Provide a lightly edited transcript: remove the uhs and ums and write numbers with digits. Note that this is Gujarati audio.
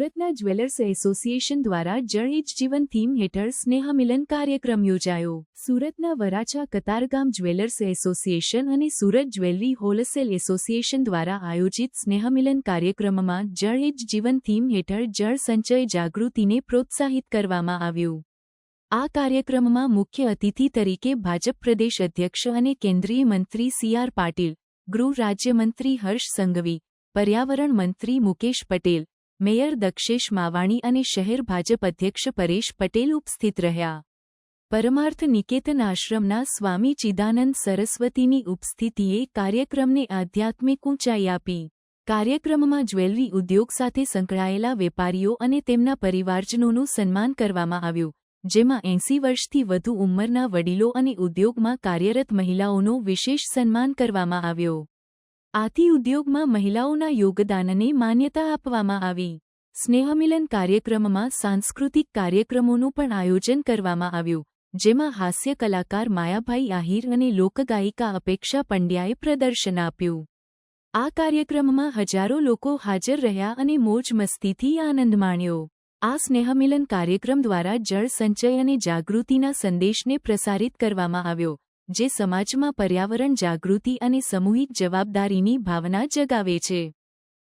સુરતના જ્વેલર્સ એસોસિએશન દ્વારા જળ એ જ જીવન થીમ હેઠળ સ્નેહમિલન કાર્યક્રમ યોજાયો. સુરતના વરાછા કતારગામ જ્વેલર્સ એસોસિએશન અને સુરત જ્વેલરી હોલસેલ એસોસિએશન દ્વારા આયોજિત સ્નેહમિલન કાર્યક્રમમાં જળ એ જ જીવન થીમ હેઠળ જળ સંચય જાગૃતિને પ્રોત્સાહિત કરવામાં આવ્યું. આ કાર્યક્રમમાં મુખ્ય અતિથિ તરીકે ભાજપ પ્રદેશ અધ્યક્ષ અને કેન્દ્રીય મંત્રી સી.આર. પાટીલ, ગૃહ રાજ્યમંત્રી હર્ષ સંઘવી, પર્યાવરણ મંત્રી મુકેશ પટેલ, મેયર દક્ષેશ માવાણી અને શહેર ભાજપ અધ્યક્ષ પરેશ પટેલ ઉપસ્થિત રહ્યા. પરમાર્થ નિકેતન આશ્રમના સ્વામી ચિદાનંદ સરસ્વતીની ઉપસ્થિતિએ કાર્યક્રમને આધ્યાત્મિક ઊંચાઈ આપી. કાર્યક્રમમાં જ્વેલરી ઉદ્યોગ સાથે સંકળાયેલા વેપારીઓ અને તેમના પરિવારજનોનું સન્માન કરવામાં આવ્યું, જેમાં 80 વર્ષથી વધુ ઉંમરના વડીલો અને ઉદ્યોગમાં કાર્યરત મહિલાઓનો વિશેષ સન્માન કરવામાં આવ્યો. આથી ઉદ્યોગમાં મહિલાઓના યોગદાનને માન્યતા આપવામાં આવી. સ્નેહમિલન કાર્યક્રમમાં સાંસ્કૃતિક કાર્યક્રમોનું પણ આયોજન કરવામાં આવ્યું, જેમાં હાસ્ય કલાકાર માયાભાઈ આહિર અને લોકગાયિકા અપેક્ષા પંડ્યાએ પ્રદર્શન આપ્યું. આ કાર્યક્રમમાં હજારો લોકો હાજર રહ્યા અને મોજ મસ્તીથી આનંદ માણ્યો. આ સ્નેહમિલન કાર્યક્રમ દ્વારા જળ સંચય અને જાગૃતિના સંદેશને પ્રસારિત કરવામાં આવ્યો, જે સમાજમાં પર્યાવરણ જાગૃતિ અને સામૂહિક જવાબદારીની ભાવના જગાવે છે.